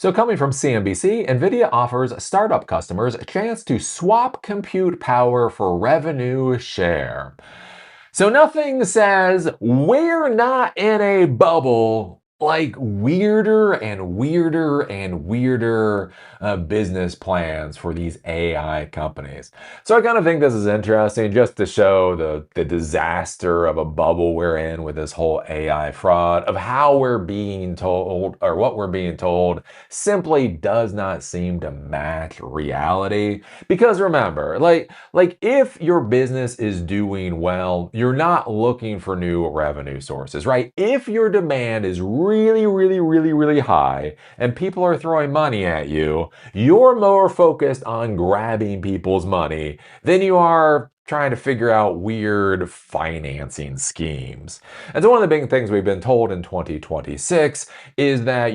So, coming from CNBC, Nvidia offers startup customers a chance to swap compute power for revenue share. So, nothing says we're not in a bubble like weirder and weirder and weirder business plans for these AI companies. So, I kind of think this is interesting just to show the disaster of a bubble we're in with this whole AI fraud, of how we're being told or what we're being told simply does not seem to match reality. Because remember, like if your business is doing well, you're not looking for new revenue sources, right? If your demand is really, really, really, really high and people are throwing money at you, you're more focused on grabbing people's money than you are trying to figure out weird financing schemes. And so one of the big things we've been told in 2026 is that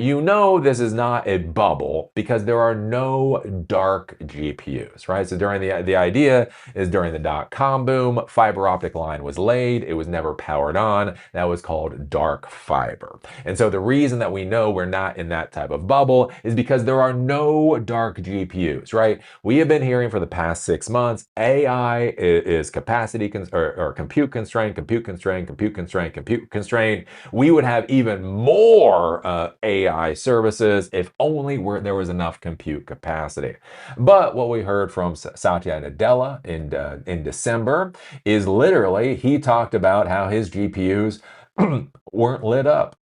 this is not a bubble because there are no dark GPUs, right? So during the idea is during the dot-com boom, fiber optic line was laid, it was never powered on. That was called dark fiber. And so the reason that we know we're not in that type of bubble is because there are no dark GPUs, right? We have been hearing for the past 6 months, AI is capacity or compute constrained, compute constrained, compute constrained, compute constrained. We would have even more AI services if only there was enough compute capacity. But what we heard from Satya Nadella in December is literally he talked about how his GPUs weren't lit up.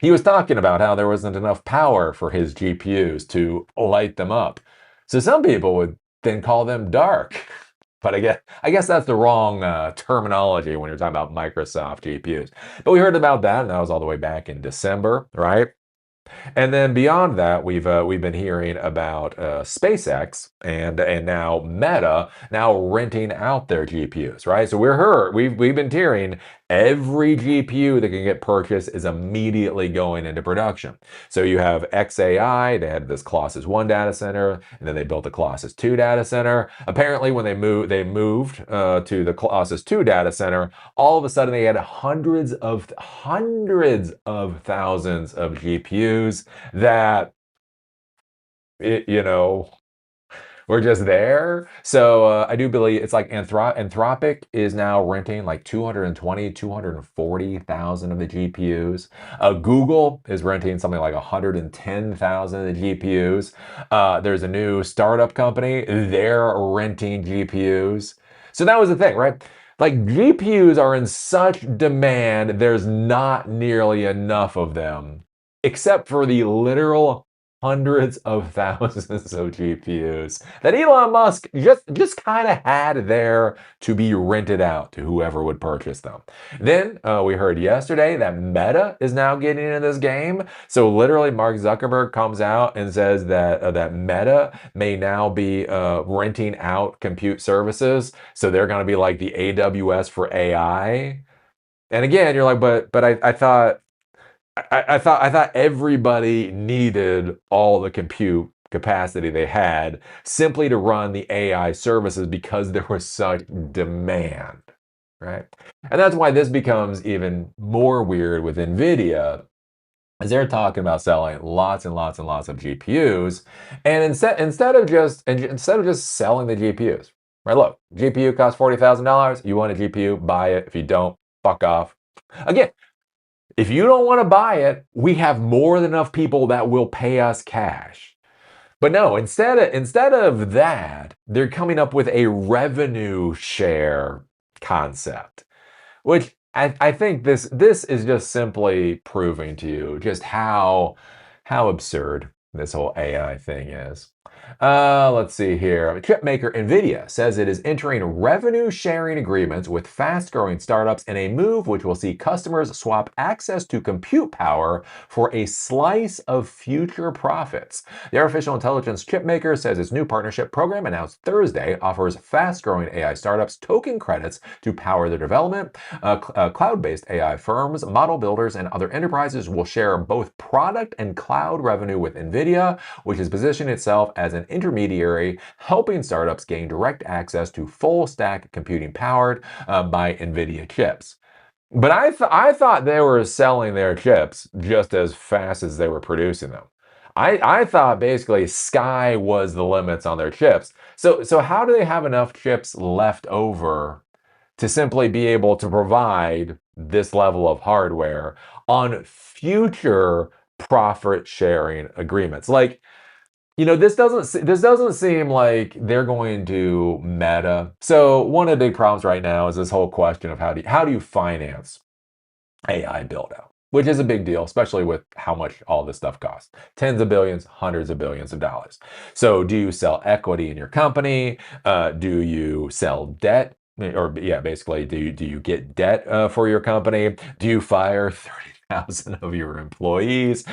He was talking about how there wasn't enough power for his GPUs to light them up. So some people would then call them dark. But I guess that's the wrong terminology when you're talking about Microsoft GPUs. But we heard about that, and that was all the way back in December, right? And then beyond that, we've been hearing about SpaceX and now Meta now renting out their GPUs, right? So we've been hearing every GPU that can get purchased is immediately going into production. So you have XAI, they had this Colossus 1 data center, and then they built the Colossus 2 data center. Apparently, when they moved to the Colossus 2 data center, all of a sudden they had hundreds of thousands of GPUs that it, you know were just there. So I do believe it's like Anthropic is now renting like 240,000 of the GPUs. Google is renting something like 110,000 of the GPUs. There's a new startup company, they're renting GPUs. So that was the thing, right? Like GPUs are in such demand, there's not nearly enough of them, except for the literal hundreds of thousands of GPUs that Elon Musk just kind of had there to be rented out to whoever would purchase them. Then we heard yesterday that Meta is now getting into this game. So literally, Mark Zuckerberg comes out and says that Meta may now be renting out compute services. So they're going to be like the AWS for AI. And again, you're like, but I thought I thought everybody needed all the compute capacity they had simply to run the AI services because there was such demand, right? And that's why this becomes even more weird with Nvidia, as they're talking about selling lots and lots and lots of GPUs, and instead of just selling the GPUs, right? Look, GPU costs $40,000. You want a GPU, buy it. If you don't, fuck off. Again, if you don't want to buy it, we have more than enough people that will pay us cash. But no, instead of that, they're coming up with a revenue share concept, which I think this is just simply proving to you just how absurd this whole AI thing is. Let's see here. Chip maker Nvidia says it is entering revenue sharing agreements with fast growing startups in a move which will see customers swap access to compute power for a slice of future profits. The artificial intelligence chip maker says its new partnership program announced Thursday offers fast growing AI startups token credits to power their development. Cloud based AI firms, model builders, and other enterprises will share both product and cloud revenue with Nvidia, which has positioned itself as an intermediary, helping startups gain direct access to full stack computing powered by Nvidia chips. But I thought they were selling their chips just as fast as they were producing them. I thought basically sky was the limits on their chips. So how do they have enough chips left over to simply be able to provide this level of hardware on future profit sharing agreements? Like, this doesn't seem like they're going to meta. So one of the big problems right now is this whole question of how do you finance AI build out, which is a big deal, especially with how much all this stuff costs. Tens of billions, hundreds of billions of dollars. So do you sell equity in your company? Do you sell debt? Or yeah, basically, do you get debt for your company? Do you fire 30,000 of your employees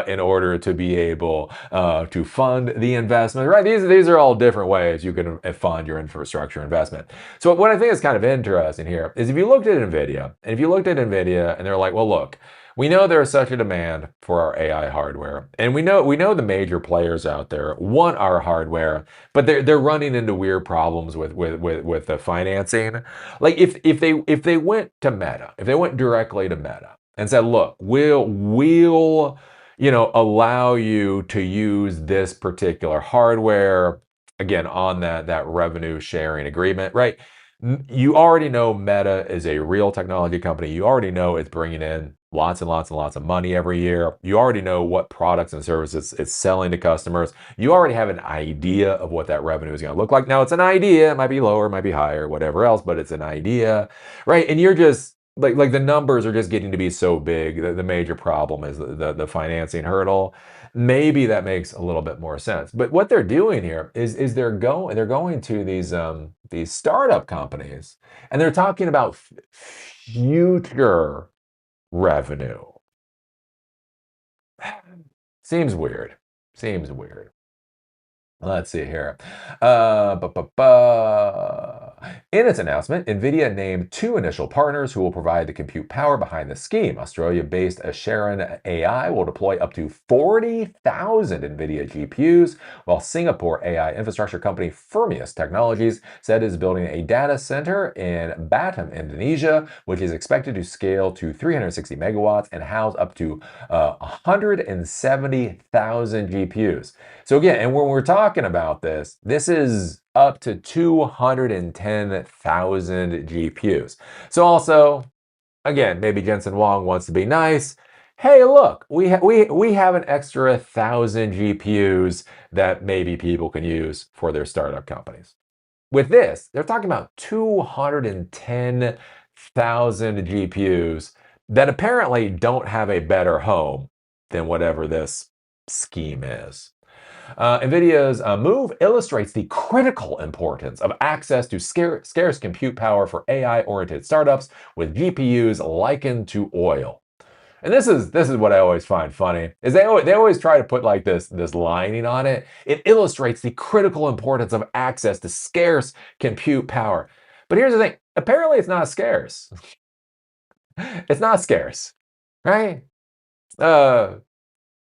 in order to be able to fund the investment? Right? These are all different ways you can fund your infrastructure investment. So what I think is kind of interesting here is if you looked at Nvidia, and they're like, well, look, we know there is such a demand for our AI hardware, and we know the major players out there want our hardware, but they're running into weird problems with the financing. Like if they went to Meta, if they went directly to Meta and said, look, we'll allow you to use this particular hardware again on that revenue sharing agreement, right? You already know Meta is a real technology company. You already know it's bringing in lots and lots and lots of money every year. You already know what products and services it's selling to customers. You already have an idea of what that revenue is going to look like. Now, it's an idea. It might be lower, it might be higher, whatever else, but it's an idea, right? And you're just like the numbers are just getting to be so big. The major problem is the financing hurdle. Maybe that makes a little bit more sense. But what they're doing here is they're going to these startup companies and they're talking about future revenue. Seems weird. Seems weird. Let's see here. In its announcement, Nvidia named two initial partners who will provide the compute power behind the scheme. Australia-based Sharon AI will deploy up to 40,000 Nvidia GPUs, while Singapore AI infrastructure company Fermius Technologies said it is building a data center in Batam, Indonesia, which is expected to scale to 360 megawatts and house up to 170,000 GPUs. So again, and when we're talking about this is up to 210,000 GPUs. So also, again, maybe Jensen Huang wants to be nice. Hey, look, we have an extra 1,000 GPUs that maybe people can use for their startup companies. With this, they're talking about 210,000 GPUs that apparently don't have a better home than whatever this scheme is. NVIDIA's move illustrates the critical importance of access to scarce compute power for AI-oriented startups with GPUs likened to oil. And this is what I always find funny is they always try to put like this lining on it. It illustrates the critical importance of access to scarce compute power. But here's the thing: apparently, it's not scarce. It's not scarce, right? Uh,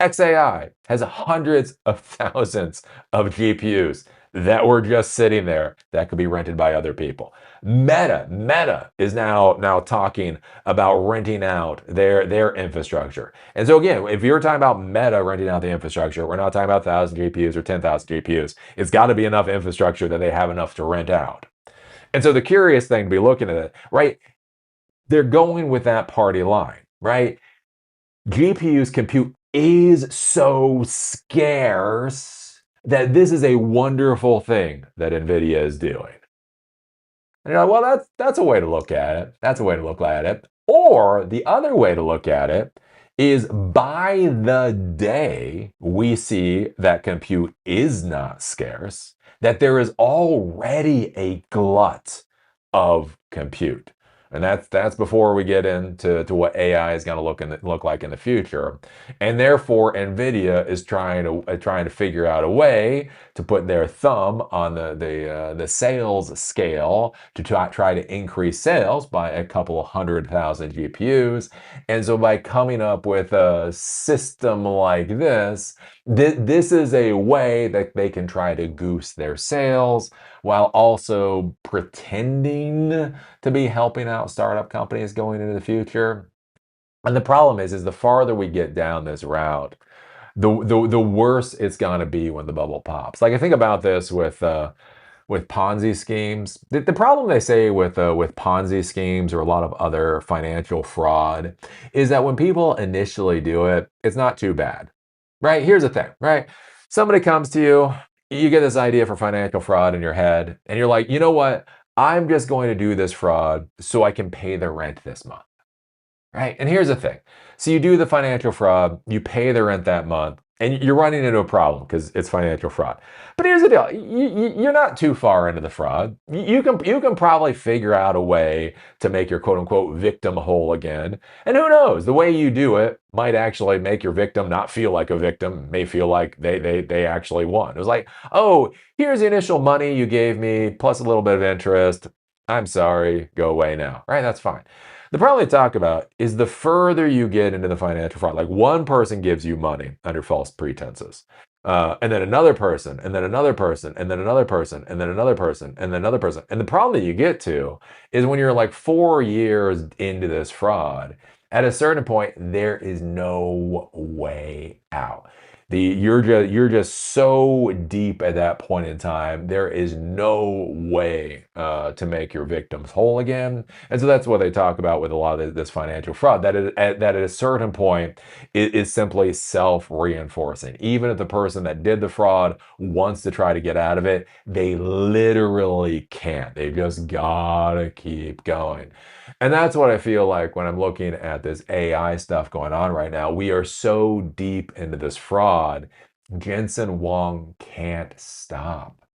XAI has hundreds of thousands of GPUs that were just sitting there that could be rented by other people. Meta is now talking about renting out their infrastructure. And so again, if you're talking about Meta renting out the infrastructure, we're not talking about 1,000 GPUs or 10,000 GPUs. It's got to be enough infrastructure that they have enough to rent out. And so the curious thing to be looking at it, right? They're going with that party line, right? GPUs compute is so scarce that this is a wonderful thing that Nvidia is doing. And you're like, well, that's a way to look at it. That's a way to look at it. Or the other way to look at it is by the day we see that compute is not scarce, that there is already a glut of compute. And that's before we get into what AI is going to look like in the future. And therefore, Nvidia is trying to figure out a way to put their thumb on the sales scale to try to increase sales by a couple of 100,000 GPUs. And so by coming up with a system like this is a way that they can try to goose their sales while also pretending to be helping out startup companies going into the future. And the problem is the farther we get down this route, the worse it's gonna be when the bubble pops. Like I think about this with Ponzi schemes. The problem they say with Ponzi schemes or a lot of other financial fraud is that when people initially do it, it's not too bad, right? Here's the thing, right? Somebody comes to you, you get this idea for financial fraud in your head, and you're like, you know what? I'm just going to do this fraud so I can pay the rent this month. Right. And here's the thing. So you do the financial fraud, you pay the rent that month, and you're running into a problem because it's financial fraud. But here's the deal. You're not too far into the fraud. You can probably figure out a way to make your quote unquote victim whole again. And who knows, the way you do it might actually make your victim not feel like a victim, may feel like they actually won. It was like, oh, here's the initial money you gave me plus a little bit of interest. I'm sorry, go away now. Right? That's fine. The problem they talk about is the further you get into the financial fraud, like one person gives you money under false pretenses, and then another person, and then another person, and then another person, and then another person, and then another person. And the problem that you get to is when you're like 4 years into this fraud, at a certain point, there is no way out. You're just so deep at that point in time. There is no way to make your victims whole again, and so that's what they talk about with a lot of this financial fraud. That at a certain point is simply self-reinforcing. Even if the person that did the fraud wants to try to get out of it, they literally can't. They just gotta keep going. And that's what I feel like when I'm looking at this AI stuff going on right now. We are so deep into this fraud. Jensen Huang can't stop,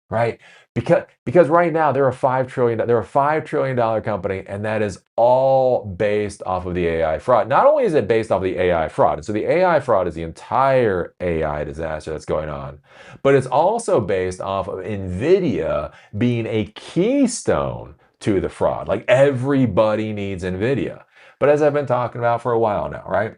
right? Because right now they're a $5 trillion company, and that is all based off of the AI fraud. Not only is it based off of the AI fraud, and so the AI fraud is the entire AI disaster that's going on, but it's also based off of Nvidia being a keystone to the fraud. Like everybody needs Nvidia. But as I've been talking about for a while now, right?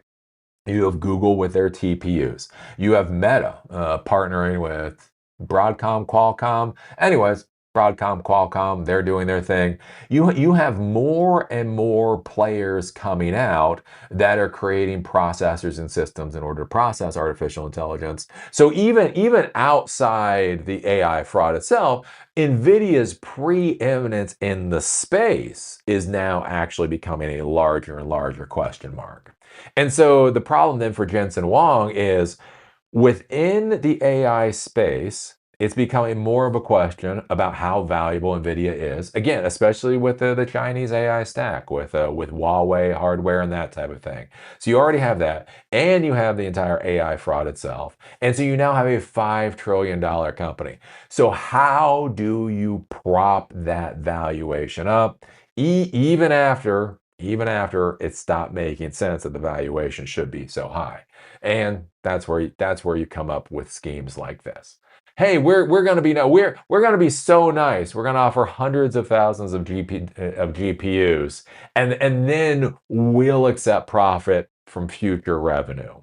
You have Google with their TPUs. You have Meta partnering with Broadcom, Qualcomm. Anyways, Broadcom, Qualcomm, they're doing their thing. You have more and more players coming out that are creating processors and systems in order to process artificial intelligence. So even outside the AI fraud itself, NVIDIA's preeminence in the space is now actually becoming a larger and larger question mark. And so the problem then for Jensen Huang is within the AI space, it's becoming more of a question about how valuable NVIDIA is. Again, especially with the Chinese AI stack, with Huawei hardware and that type of thing. So you already have that, and you have the entire AI fraud itself. And so you now have a $5 trillion company. So how do you prop that valuation up, even after it stopped making sense that the valuation should be so high? And that's where you come up with schemes like this. Hey, we're going to be no we're going to be so nice. We're going to offer hundreds of thousands of GPUs, and then we'll accept profit from future revenue.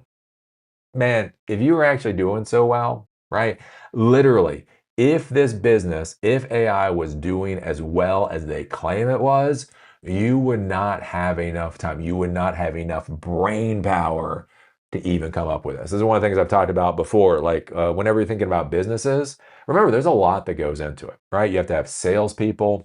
Man, if you were actually doing so well, right? Literally, if AI was doing as well as they claim it was, you would not have enough time. You would not have enough brain power to even come up with this. This is one of the things I've talked about before. Like whenever you're thinking about businesses, remember there's a lot that goes into it, right? You have to have salespeople.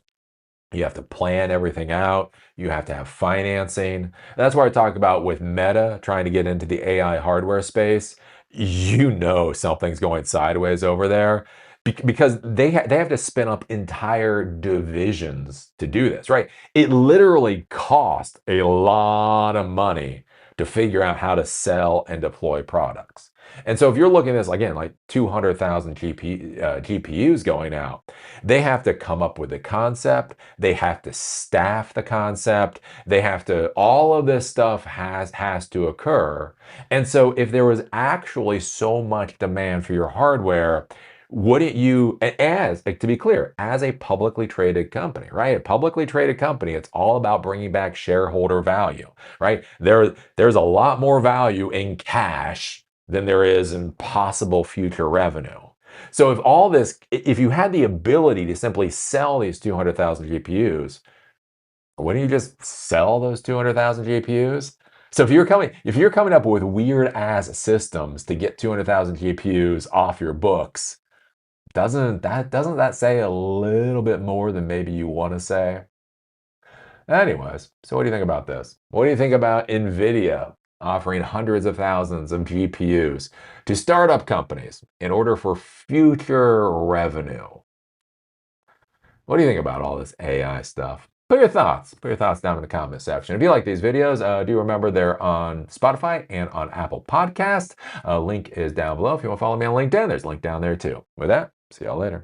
You have to plan everything out. You have to have financing. That's why I talk about with Meta trying to get into the AI hardware space. You know something's going sideways over there because they have to spin up entire divisions to do this, right? It literally costs a lot of money to figure out how to sell and deploy products. And so if you're looking at this again, like 200,000 GPUs going out, they have to come up with the concept. They have to staff the concept. They have to, all of this stuff has to occur. And so if there was actually so much demand for your hardware, wouldn't you, as like, to be clear, as a publicly traded company, right? A publicly traded company, it's all about bringing back shareholder value, right? There's a lot more value in cash than there is in possible future revenue. So if you had the ability to simply sell these 200,000 GPUs, wouldn't you just sell those 200,000 GPUs? So if you're coming up with weird ass systems to get 200,000 GPUs off your books, doesn't that say a little bit more than maybe you want to say? Anyways, so what do you think about this? What do you think about Nvidia offering hundreds of thousands of GPUs to startup companies in order for future revenue? What do you think about all this AI stuff? Put your thoughts down in the comment section. If you like these videos, do remember they're on Spotify and on Apple Podcast. Link is down below. If you want to follow me on LinkedIn, there's a link down there too. With that, see y'all later.